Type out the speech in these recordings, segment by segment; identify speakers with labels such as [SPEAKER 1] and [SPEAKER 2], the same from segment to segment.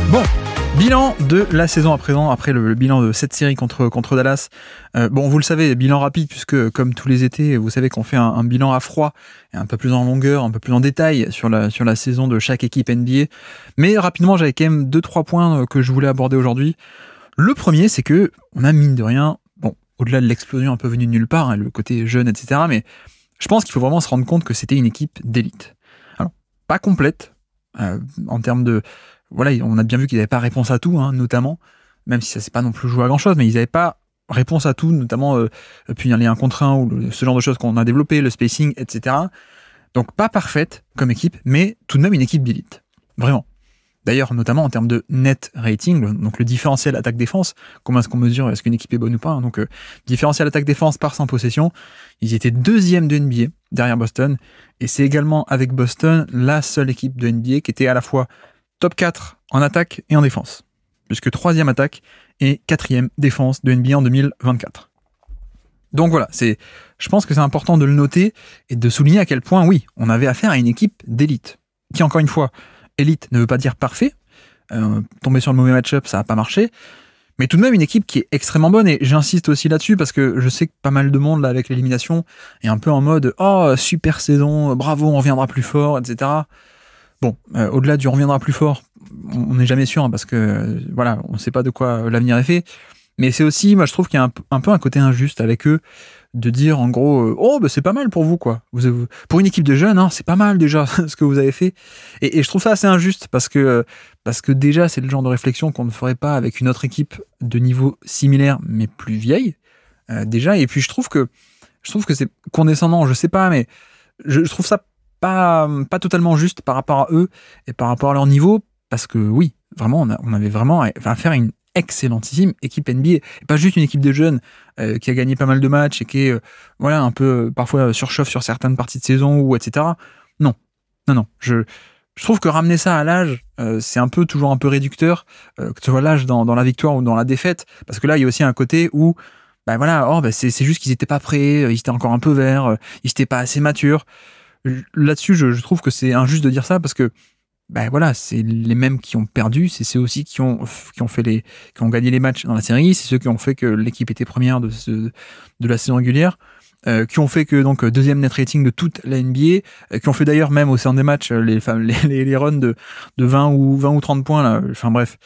[SPEAKER 1] Bon, bilan de la saison à présent, après le bilan de cette série contre Dallas. Bon, vous le savez, bilan rapide, puisque comme tous les étés, vous savez qu'on fait un bilan à froid, et un peu plus en longueur, un peu plus en détail sur la saison de chaque équipe NBA. Mais rapidement, j'avais quand même 2-3 points que je voulais aborder aujourd'hui. Le premier, c'est que on a mine de rien, bon, au-delà de l'explosion un peu venue de nulle part, hein, le côté jeune, etc., mais je pense qu'il faut vraiment se rendre compte que c'était une équipe d'élite. Alors, pas complète, en termes de... Voilà, on a bien vu qu'ils n'avaient pas réponse à tout, hein, notamment, même si ça s'est pas non plus joué à grand-chose, mais ils n'avaient pas réponse à tout, notamment puis les 1 contre 1 ou ce genre de choses qu'on a développé, le spacing, etc. Donc pas parfaite comme équipe, mais tout de même une équipe d'élite. Vraiment. D'ailleurs, notamment en termes de net rating, donc le différentiel attaque-défense, comment est-ce qu'on mesure, est-ce qu'une équipe est bonne ou pas, hein, donc différentiel attaque-défense par 100 possessions, ils étaient 2e de NBA, derrière Boston, et c'est également avec Boston la seule équipe de NBA qui était à la fois top 4 en attaque et en défense, puisque 3e attaque et 4e défense de NBA en 2024. Donc voilà, je pense que c'est important de le noter et de souligner à quel point, oui, on avait affaire à une équipe d'élite, qui encore une fois, élite ne veut pas dire parfait, tomber sur le mauvais match-up, ça n'a pas marché, mais tout de même une équipe qui est extrêmement bonne, et j'insiste aussi là-dessus, parce que je sais que pas mal de monde, là, avec l'élimination, est un peu en mode « Oh, super saison, bravo, on reviendra plus fort, etc. » Bon, au-delà du on reviendra plus fort, on n'est jamais sûr, hein, parce que voilà, on ne sait pas de quoi l'avenir est fait. Mais c'est aussi, moi je trouve qu'il y a un peu un côté injuste avec eux, de dire en gros, oh bah c'est pas mal pour vous quoi. Pour une équipe de jeunes, hein, c'est pas mal déjà ce que vous avez fait. Et je trouve ça assez injuste parce que déjà c'est le genre de réflexion qu'on ne ferait pas avec une autre équipe de niveau similaire mais plus vieille déjà. Et puis je trouve que c'est condescendant, je sais pas, mais je trouve ça pas totalement juste par rapport à eux et par rapport à leur niveau, parce que oui, vraiment, on avait vraiment affaire à une excellentissime équipe NBA, et pas juste une équipe de jeunes qui a gagné pas mal de matchs et qui est voilà, un peu parfois surchauffe sur certaines parties de saison ou etc. Non. Je trouve que ramener ça à l'âge, c'est toujours un peu réducteur, que ce soit l'âge dans la victoire ou dans la défaite, parce que là, il y a aussi un côté où c'est juste qu'ils étaient pas prêts, ils étaient encore un peu verts, ils étaient pas assez matures. Là-dessus, je trouve que c'est injuste de dire ça, parce que c'est les mêmes qui ont perdu, c'est ceux aussi qui ont gagné les matchs dans la série, c'est ceux qui ont fait que l'équipe était première de la saison régulière, qui ont fait que donc 2e net rating de toute la NBA, qui ont fait d'ailleurs même au sein des matchs les runs de 20 ou 30 points là. Enfin bref,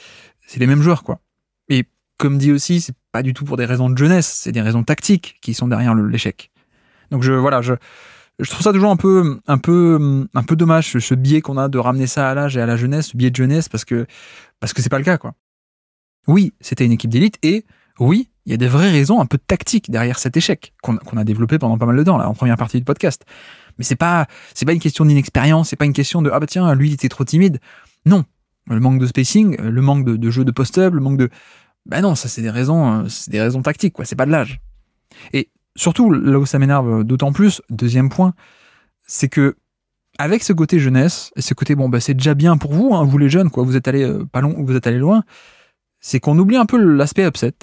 [SPEAKER 1] c'est les mêmes joueurs quoi. Et comme dit aussi, c'est pas du tout pour des raisons de jeunesse, c'est des raisons tactiques qui sont derrière l'échec. Donc je trouve ça toujours un peu dommage, ce biais qu'on a de ramener ça à l'âge et à la jeunesse, ce biais de jeunesse, parce que c'est pas le cas, quoi. Oui, c'était une équipe d'élite, et oui, il y a des vraies raisons un peu tactiques derrière cet échec, qu'on a développé pendant pas mal de temps, là, en première partie du podcast. Mais c'est pas une question d'inexpérience, c'est pas une question de, ah bah tiens, lui, il était trop timide. Non. Le manque de spacing, le manque de jeu de post-up, le manque de... non, ça, c'est des raisons tactiques, quoi, c'est pas de l'âge. Et surtout, là où ça m'énerve d'autant plus, 2e point, c'est que avec ce côté jeunesse, et ce côté, c'est déjà bien pour vous, hein, vous les jeunes, quoi, vous êtes allés vous êtes allés loin, c'est qu'on oublie un peu l'aspect upset.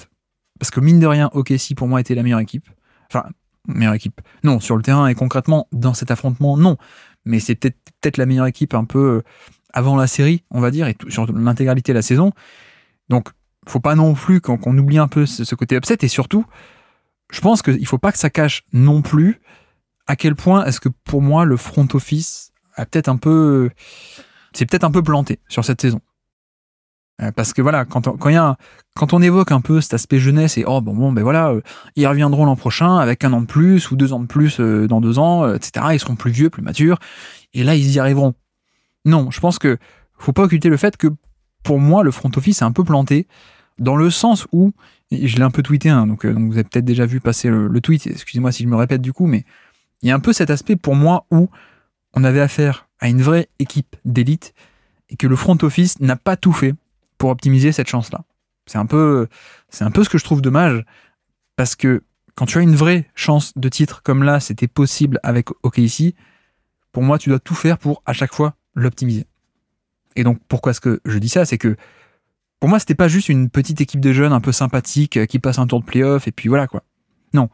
[SPEAKER 1] Parce que mine de rien, OKC pour moi était la meilleure équipe. Enfin, meilleure équipe. Non, sur le terrain et concrètement, dans cet affrontement, non. Mais c'est peut-être la meilleure équipe un peu avant la série, on va dire, et sur l'intégralité de la saison. Donc, faut pas non plus qu'on oublie un peu ce côté upset, et surtout, je pense qu'il ne faut pas que ça cache non plus à quel point est-ce que pour moi le front office s'est peut-être un peu planté sur cette saison. Parce que voilà, quand on évoque un peu cet aspect jeunesse et ils reviendront l'an prochain avec 1 an de plus ou 2 ans de plus dans 2 ans, etc. Ils seront plus vieux, plus matures, et là ils y arriveront. Non, je pense que faut pas occulter le fait que pour moi le front office est un peu planté, dans le sens où, je l'ai un peu tweeté, hein, donc vous avez peut-être déjà vu passer le tweet, excusez-moi si je me répète du coup, mais il y a un peu cet aspect pour moi où on avait affaire à une vraie équipe d'élite et que le front office n'a pas tout fait pour optimiser cette chance-là. C'est un peu ce que je trouve dommage, parce que quand tu as une vraie chance de titre comme là, c'était possible avec OKC, pour moi tu dois tout faire pour à chaque fois l'optimiser. Et donc pourquoi est-ce que je dis ça, c'est que pour moi, c'était pas juste une petite équipe de jeunes un peu sympathique qui passe un tour de play-off et puis voilà quoi. Non.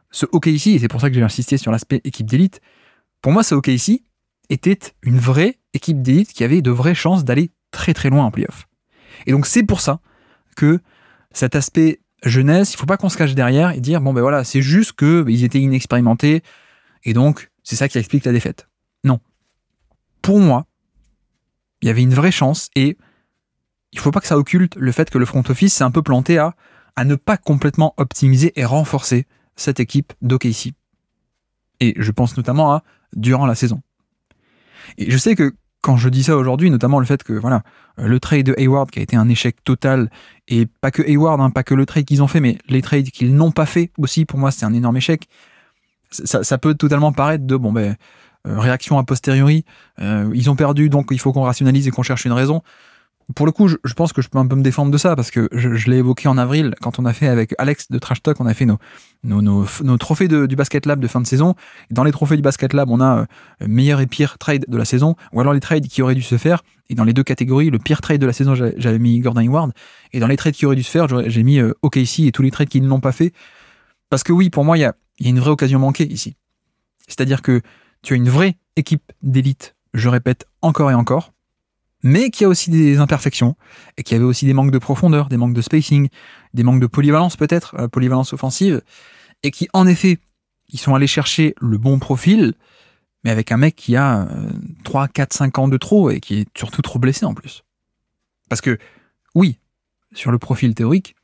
[SPEAKER 1] Ce OKC, et c'est pour ça que j'ai insisté sur l'aspect équipe d'élite, pour moi, ce OKC était une vraie équipe d'élite qui avait de vraies chances d'aller très très loin en play-off. Et donc c'est pour ça que cet aspect jeunesse, il faut pas qu'on se cache derrière et dire bon ben voilà, c'est juste que ils étaient inexpérimentés et donc c'est ça qui explique la défaite. Non. Pour moi, il y avait une vraie chance et il faut pas que ça occulte le fait que le front office s'est un peu planté à ne pas complètement optimiser et renforcer cette équipe d'OKC. Et je pense notamment à durant la saison. Et je sais que quand je dis ça aujourd'hui, notamment le fait que voilà, le trade de Hayward qui a été un échec total, et pas que Hayward, hein, pas que le trade qu'ils ont fait, mais les trades qu'ils n'ont pas fait aussi, pour moi c'est un énorme échec. Ça peut totalement paraître de réaction a posteriori, ils ont perdu donc il faut qu'on rationalise et qu'on cherche une raison. Pour le coup, je pense que je peux un peu me défendre de ça parce que je l'ai évoqué en avril quand on a fait avec Alex de Trash Talk, on a fait nos trophées du Basket Lab de fin de saison. Et dans les trophées du Basket Lab, on a meilleur et pire trade de la saison, ou alors les trades qui auraient dû se faire. Et dans les deux catégories, le pire trade de la saison, j'avais mis Gordon Hayward. Et dans les trades qui auraient dû se faire, j'ai mis OKC et tous les trades qui ne l'ont pas fait. Parce que oui, pour moi, il y a une vraie occasion manquée ici. C'est-à-dire que tu as une vraie équipe d'élite, je répète encore et encore, mais qui a aussi des imperfections, et qui avait aussi des manques de profondeur, des manques de spacing, des manques de polyvalence peut-être, polyvalence offensive, et qui en effet, ils sont allés chercher le bon profil, mais avec un mec qui a 3, 4, 5 ans de trop, et qui est surtout trop blessé en plus. Parce que, oui, sur le profil théorique,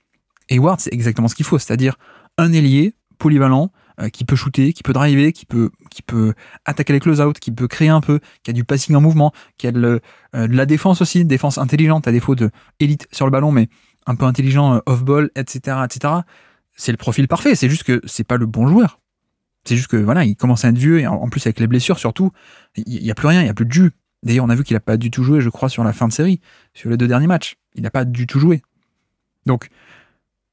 [SPEAKER 1] Hayward, c'est exactement ce qu'il faut, c'est-à-dire un ailier polyvalent, qui peut shooter, qui peut driver, qui peut attaquer les close-out, qui peut créer un peu, qui a du passing en mouvement, qui a de la défense aussi, défense intelligente, à défaut de élite sur le ballon, mais un peu intelligent off-ball, etc., etc. C'est le profil parfait, c'est juste que c'est pas le bon joueur. C'est juste que voilà, il commence à être vieux, et en plus avec les blessures surtout, il n'y a plus rien, il n'y a plus de jus. D'ailleurs, on a vu qu'il n'a pas du tout joué, je crois, sur la fin de série, sur les 2 derniers matchs. Il n'a pas du tout joué. Donc,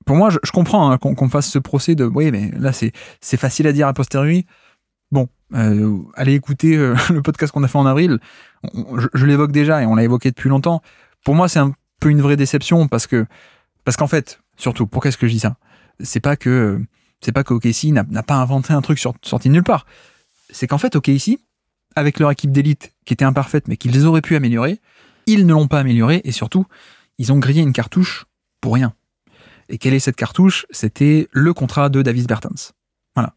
[SPEAKER 1] pour moi, je comprends hein, qu'on fasse ce procès de oui, mais là, c'est facile à dire a posteriori. Bon, allez écouter le podcast qu'on a fait en avril. Je l'évoque déjà et on l'a évoqué depuis longtemps. Pour moi, c'est un peu une vraie déception parce qu'en fait, surtout, pourquoi est-ce que je dis ça ? C'est pas que OKC n'a pas inventé un truc sorti de nulle part. C'est qu'en fait, OKC, avec leur équipe d'élite qui était imparfaite mais qu'ils auraient pu améliorer, ils ne l'ont pas améliorée et surtout, ils ont grillé une cartouche pour rien. Et quelle est cette cartouche ? C'était le contrat de Davis Bertans. Voilà.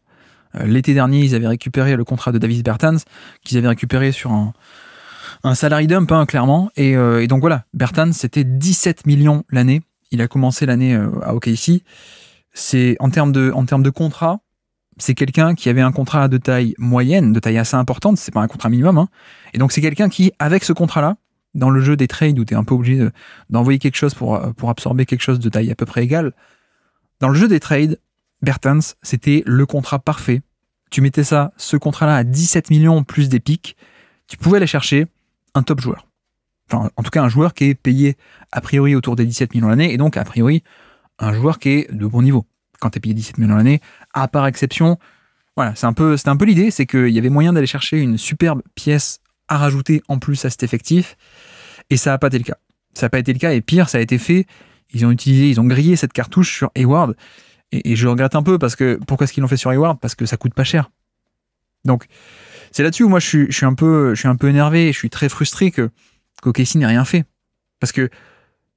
[SPEAKER 1] L'été dernier, ils avaient récupéré le contrat de Davis Bertans, qu'ils avaient récupéré sur un salary dump, hein, clairement. Et donc voilà, Bertans, c'était 17 millions l'année. Il a commencé l'année à OKC. C'est, en termes de contrat, c'est quelqu'un qui avait un contrat de taille moyenne, de taille assez importante, c'est pas un contrat minimum. Hein. Et donc c'est quelqu'un qui, avec ce contrat-là, dans le jeu des trades où tu es un peu obligé d'envoyer quelque chose pour absorber quelque chose de taille à peu près égale, dans le jeu des trades, Bertans, c'était le contrat parfait. Tu mettais ce contrat-là à 17 millions plus des pics, tu pouvais aller chercher un top joueur. Enfin, en tout cas, un joueur qui est payé a priori autour des 17 millions l'année, et donc a priori, un joueur qui est de bon niveau. Quand tu es payé 17 millions l'année, à part exception, voilà, c'était un peu l'idée, c'est qu'il y avait moyen d'aller chercher une superbe pièce à rajouter en plus à cet effectif, et ça n'a pas été le cas. Ça n'a pas été le cas, et pire, ça a été fait, ils ont grillé cette cartouche sur Hayward, et je regrette un peu, parce que, pourquoi est-ce qu'ils l'ont fait sur Hayward ? Parce que ça coûte pas cher. Donc, c'est là-dessus où moi je suis un peu énervé, et je suis très frustré qu'OKC n'ait rien fait. Parce que,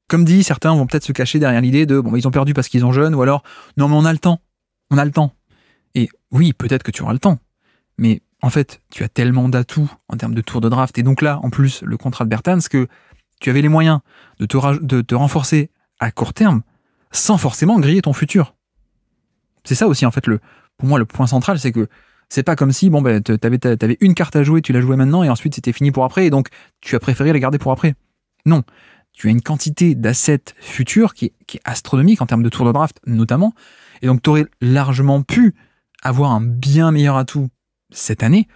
[SPEAKER 1] comme dit, certains vont peut-être se cacher derrière l'idée de, ils ont perdu parce qu'ils ont jeunes, ou alors, non mais on a le temps. Et oui, peut-être que tu auras le temps, mais en fait, tu as tellement d'atouts en termes de tour de draft, et donc là, en plus, le contrat de Bertans, que tu avais les moyens de te renforcer à court terme, sans forcément griller ton futur. C'est ça aussi, en fait, pour moi, le point central, c'est que c'est pas comme si, t'avais une carte à jouer, tu la jouais maintenant, et ensuite c'était fini pour après, et donc tu as préféré la garder pour après. Non. Tu as une quantité d'assets futurs qui est astronomique en termes de tour de draft, notamment, et donc tu aurais largement pu avoir un bien meilleur atout cette année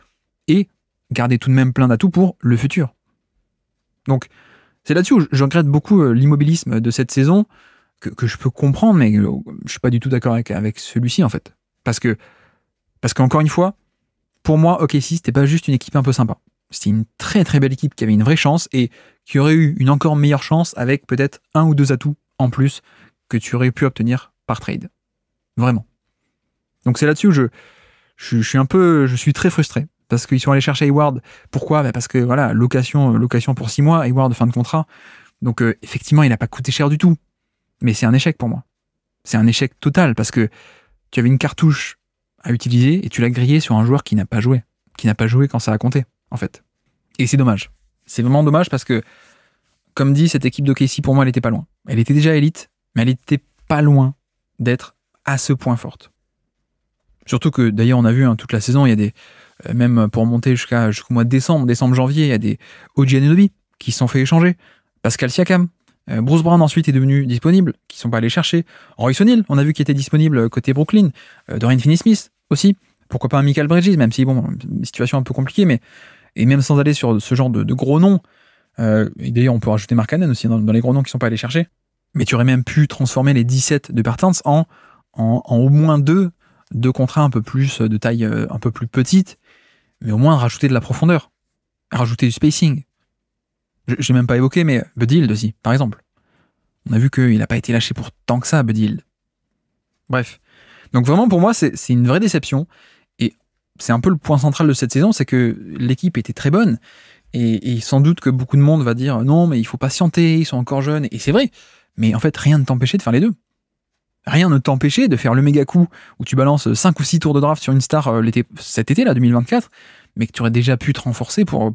[SPEAKER 1] et garder tout de même plein d'atouts pour le futur. Donc, c'est là-dessus où je regrette beaucoup l'immobilisme de cette saison, que je peux comprendre, mais je suis pas du tout d'accord avec celui-ci, en fait. Parce qu'encore une fois, pour moi, OKC, c'était pas juste une équipe un peu sympa. C'était une très très belle équipe qui avait une vraie chance et qui aurait eu une encore meilleure chance avec peut-être 1 ou 2 atouts en plus que tu aurais pu obtenir par trade. Vraiment. Donc c'est là-dessus où je suis très frustré parce qu'ils sont allés chercher Hayward. Pourquoi ? Parce que voilà, location pour 6 mois, Hayward fin de contrat. Donc effectivement, il n'a pas coûté cher du tout. Mais c'est un échec pour moi. C'est un échec total parce que tu avais une cartouche à utiliser et tu l'as grillé sur un joueur qui n'a pas joué. Qui n'a pas joué quand ça a compté, en fait. Et c'est dommage. C'est vraiment dommage parce que, comme dit, cette équipe d'OKC, pour moi, elle était pas loin. Elle était déjà élite, mais elle était pas loin d'être à ce point forte. Surtout que, d'ailleurs, on a vu toute la saison, il y a des, même pour monter jusqu'au mois de décembre-janvier, il y a des OG Anunoby qui se sont fait échanger. Pascal Siakam, Bruce Brown ensuite est devenu disponible, qui ne sont pas allés chercher. Royce O'Neal, on a vu qu'il était disponible côté Brooklyn. Dorian Finney-Smith aussi. Pourquoi pas un Michael Bridges, même si, bon, une situation un peu compliquée, mais et même sans aller sur ce genre de gros noms. Et d'ailleurs, on peut rajouter Mark Cannon aussi dans les gros noms qui ne sont pas allés chercher. Mais tu aurais même pu transformer les 17 de Bertans en au moins deux contrats un peu plus de taille un peu plus petite, mais au moins rajouter de la profondeur, rajouter du spacing. J'ai même pas évoqué, mais Buddy Hield aussi, par exemple. On a vu qu'il n'a pas été lâché pour tant que ça, Buddy Hield. Bref. Donc vraiment, pour moi, c'est une vraie déception. Et c'est un peu le point central de cette saison, c'est que l'équipe était très bonne. Et sans doute que beaucoup de monde va dire non, mais il faut patienter, ils sont encore jeunes. Et c'est vrai. Mais en fait, rien ne t'empêchait de faire les deux. Rien ne t'empêchait de faire le méga coup où tu balances 5 ou 6 tours de draft sur une star cet été, là, 2024, mais que tu aurais déjà pu te renforcer pour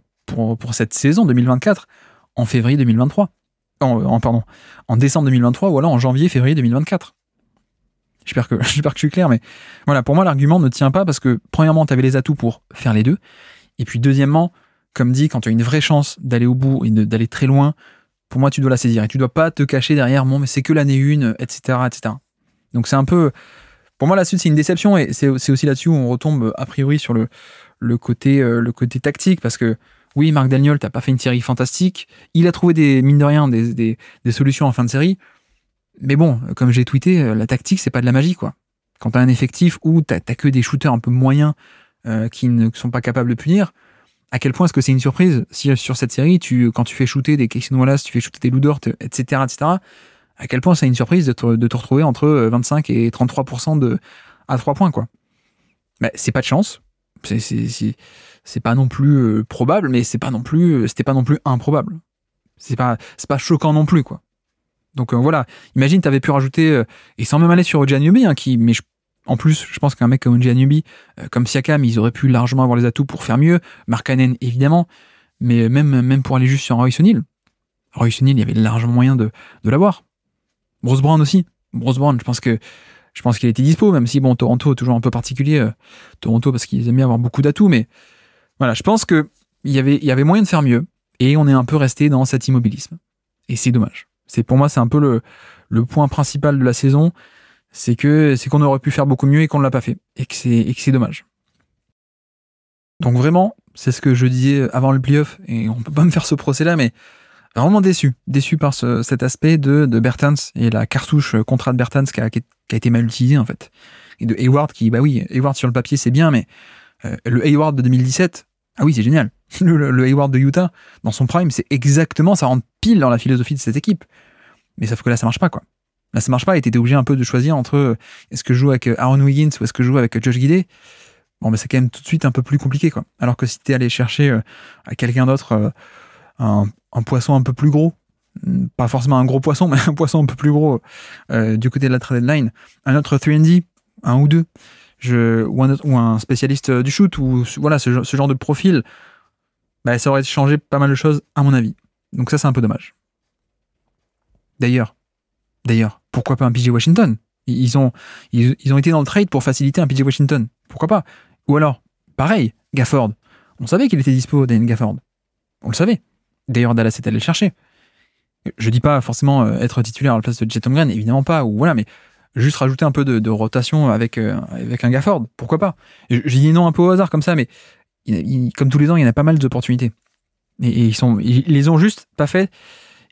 [SPEAKER 1] cette saison 2024 en février 2023. En décembre 2023 ou alors en janvier-février 2024. J'espère que je suis clair, mais voilà, pour moi, l'argument ne tient pas parce que, premièrement, tu avais les atouts pour faire les deux. Et puis, deuxièmement, comme dit, quand tu as une vraie chance d'aller au bout et d'aller très loin, pour moi, tu dois la saisir. Et tu dois pas te cacher derrière, bon, mais c'est que l'année 1, etc., etc. Donc, c'est un peu. Pour moi, la suite, c'est une déception. Et c'est aussi là-dessus où on retombe, a priori, sur le côté tactique. Parce que, oui, Marc Daniel, t'as pas fait une série fantastique. Il a trouvé mine de rien, des solutions en fin de série. Mais bon, comme j'ai tweeté, la tactique, c'est pas de la magie, quoi. Quand t'as un effectif où t'as que des shooters un peu moyens qui ne sont pas capables de punir, à quel point est-ce que c'est une surprise si sur cette série, quand tu fais shooter des Casey Wallace, tu fais shooter des Lou Dort, etc., à quel point c'est une surprise de te retrouver entre 25 et 33% à 3 points, quoi. Bah, c'est pas de chance. C'est pas non plus probable, mais c'était pas non plus improbable. C'est pas choquant non plus, quoi. Donc voilà, imagine t'avais pu rajouter, et sans même aller sur OG Anunoby, en plus, je pense qu'un mec comme OG Anunoby, comme Siakam, ils auraient pu largement avoir les atouts pour faire mieux. Mark Cannon, évidemment, mais même pour aller juste sur Royce O'Neal, il y avait largement moyen de l'avoir. Bruce Brown aussi. Bruce Brown, je pense qu'il était dispo, même si, bon, Toronto est toujours un peu particulier. Toronto, parce qu'ils aiment bien avoir beaucoup d'atouts, mais voilà, je pense qu'il y avait moyen de faire mieux, et on est un peu resté dans cet immobilisme. Et c'est dommage. Pour moi, c'est un peu le point principal de la saison, c'est qu'on aurait pu faire beaucoup mieux et qu'on ne l'a pas fait, et que c'est dommage. Donc vraiment, c'est ce que je disais avant le playoff, et on peut pas me faire ce procès-là, mais vraiment déçu par cet aspect de Bertans et la cartouche contrat de Bertans qui a été mal utilisé en fait. Et de Hayward Hayward sur le papier c'est bien, mais le Hayward de 2017, ah oui c'est génial. Le Hayward de Utah, dans son prime, c'est exactement, ça rentre pile dans la philosophie de cette équipe. Mais sauf que là, ça marche pas, quoi. Là, ça marche pas, et t'étais obligé un peu de choisir entre est-ce que je joue avec Aaron Wiggins ou est-ce que je joue avec Josh Giddey. Bon, mais c'est quand même tout de suite un peu plus compliqué, quoi. Alors que si t'es allé chercher à quelqu'un d'autre un poisson un peu plus gros, pas forcément un gros poisson, mais un poisson un peu plus gros du côté de la trade deadline, un autre 3&D, un ou deux, ou un spécialiste du shoot, ou voilà, ce genre de profil, bah, ça aurait changé pas mal de choses, à mon avis. Donc ça, c'est un peu dommage. D'ailleurs, pourquoi pas un PJ Washington ? Ils ont été dans le trade pour faciliter un PJ Washington. Pourquoi pas ? Ou alors, pareil, Gafford. On savait qu'il était dispo, Daniel Gafford. On le savait. D'ailleurs, Dallas est allé le chercher. Je dis pas forcément être titulaire à la place de Jet Holmgren, évidemment pas, ou voilà, mais juste rajouter un peu de rotation avec un Gafford. Pourquoi pas ? J'ai dit non un peu au hasard comme ça, mais comme tous les ans, il y en a pas mal d'opportunités. Et ils les ont juste pas fait.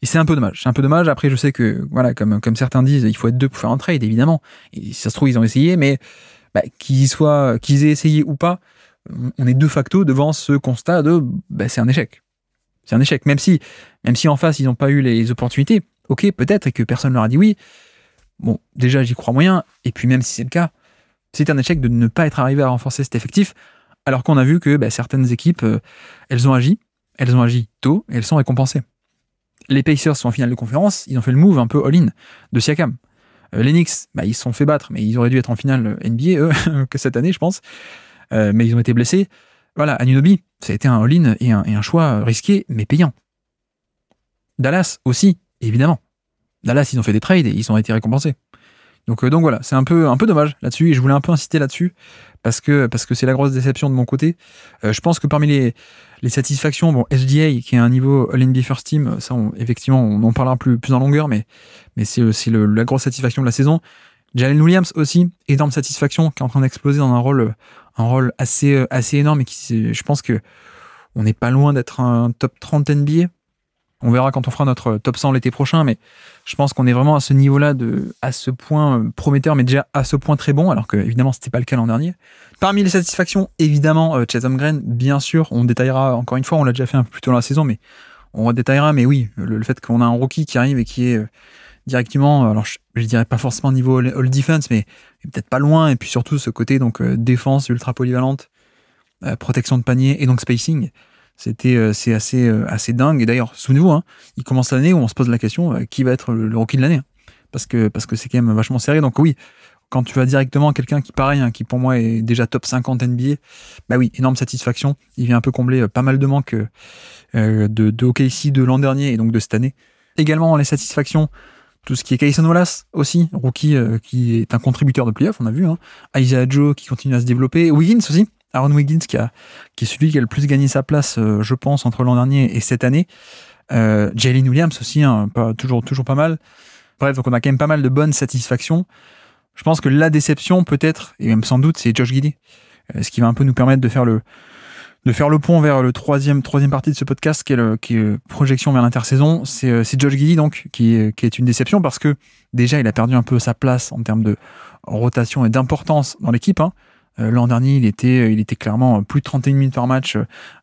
[SPEAKER 1] Et c'est un peu dommage. Après, je sais que, voilà, comme certains disent, il faut être deux pour faire un trade, évidemment. Et si ça se trouve, ils ont essayé, mais qu'ils aient essayé ou pas, on est de facto devant ce constat de c'est un échec. C'est un échec. Même si en face, ils n'ont pas eu les opportunités, ok, peut-être, et que personne leur a dit oui. Bon, déjà, j'y crois moyen. Et puis, même si c'est le cas, c'est un échec de ne pas être arrivé à renforcer cet effectif, alors qu'on a vu que certaines équipes, elles ont agi tôt, et elles sont récompensées. Les Pacers sont en finale de conférence, ils ont fait le move un peu all-in de Siakam. Les Knicks, ils se sont fait battre, mais ils auraient dû être en finale NBA, eux, que cette année, je pense. Mais ils ont été blessés. Voilà, Anunoby, ça a été un all-in et un choix risqué, mais payant. Dallas aussi, évidemment. Dallas, ils ont fait des trades et ils ont été récompensés. Donc voilà, c'est un peu dommage là-dessus, et je voulais un peu insister là-dessus, parce que c'est la grosse déception de mon côté. Je pense que parmi les satisfactions, bon, SGA, qui est un niveau All-NBA First Team, ça, effectivement, on en parlera plus en longueur, mais c'est aussi la grosse satisfaction de la saison. Jalen Williams aussi, énorme satisfaction, qui est en train d'exploser dans un rôle assez énorme, et qui, je pense que on n'est pas loin d'être un top 30 NBA. On verra quand on fera notre top 100 l'été prochain, mais je pense qu'on est vraiment à ce niveau-là, à ce point prometteur, mais déjà à ce point très bon, alors que évidemment c'était pas le cas l'an dernier. Parmi les satisfactions, évidemment, Chet Holmgren, bien sûr, on détaillera encore une fois, on l'a déjà fait un peu plus tôt dans la saison, mais on redétaillera, mais oui, le fait qu'on a un rookie qui arrive et qui est directement, alors je dirais pas forcément niveau all defense, mais peut-être pas loin, et puis surtout ce côté donc défense ultra polyvalente, protection de panier et donc spacing. C'est assez dingue. Et d'ailleurs, souvenez-vous, il commence l'année où on se pose la question qui va être le rookie de l'année, parce que c'est quand même vachement serré. Donc oui, quand tu vas directement quelqu'un qui pareil, qui pour moi est déjà top 50 NBA, bah oui, énorme satisfaction. Il vient un peu combler pas mal de manques de OKC de l'an dernier et donc de cette année. Également les satisfactions, tout ce qui est Cason Wallace aussi, rookie qui est un contributeur de playoff, on a vu. Isaiah Joe qui continue à se développer. Wiggins aussi. Aaron Wiggins qui est celui qui a le plus gagné sa place, je pense, entre l'an dernier et cette année. Jalen Williams aussi, toujours pas mal. Bref, donc on a quand même pas mal de bonnes satisfactions. Je pense que la déception, peut-être, et même sans doute, c'est Josh Giddey. Ce qui va un peu nous permettre de faire le pont vers le troisième partie de ce podcast, qui est projection vers l'intersaison. C'est Josh Giddey, donc, qui est une déception, parce que déjà, il a perdu un peu sa place en termes de rotation et d'importance dans l'équipe. L'an dernier, il était clairement plus de 31 minutes par match,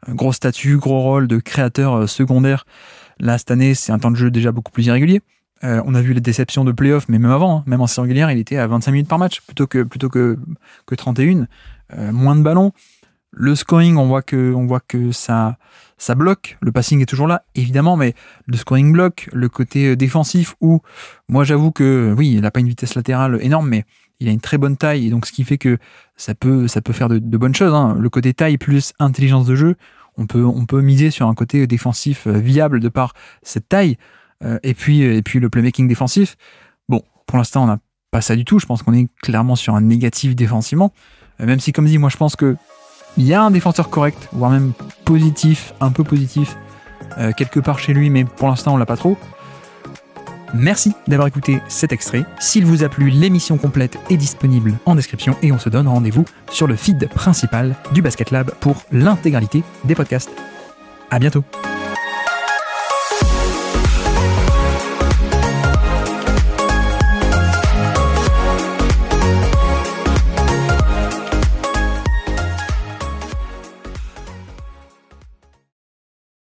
[SPEAKER 1] gros statut, gros rôle de créateur secondaire. Là, cette année, c'est un temps de jeu déjà beaucoup plus irrégulier. On a vu les déceptions de playoff, mais même avant, même en série régulière, il était à 25 minutes par match plutôt que 31. Moins de ballons. Le scoring, on voit que ça bloque. Le passing est toujours là, évidemment, mais le scoring bloque. Le côté défensif, où moi, j'avoue que oui, il n'a pas une vitesse latérale énorme, mais il a une très bonne taille, et donc ce qui fait que ça peut faire de bonnes choses. Le côté taille plus intelligence de jeu, on peut miser sur un côté défensif viable de par cette taille, et puis le playmaking défensif. Bon, pour l'instant, on n'a pas ça du tout. Je pense qu'on est clairement sur un négatif défensivement, même si, comme dit, moi je pense que il y a un défenseur correct, voire même positif, un peu positif, quelque part chez lui, mais pour l'instant on l'a pas trop. Merci d'avoir écouté cet extrait. S'il vous a plu, l'émission complète est disponible en description, et on se donne rendez-vous sur le feed principal du Basket Lab pour l'intégralité des podcasts. À bientôt.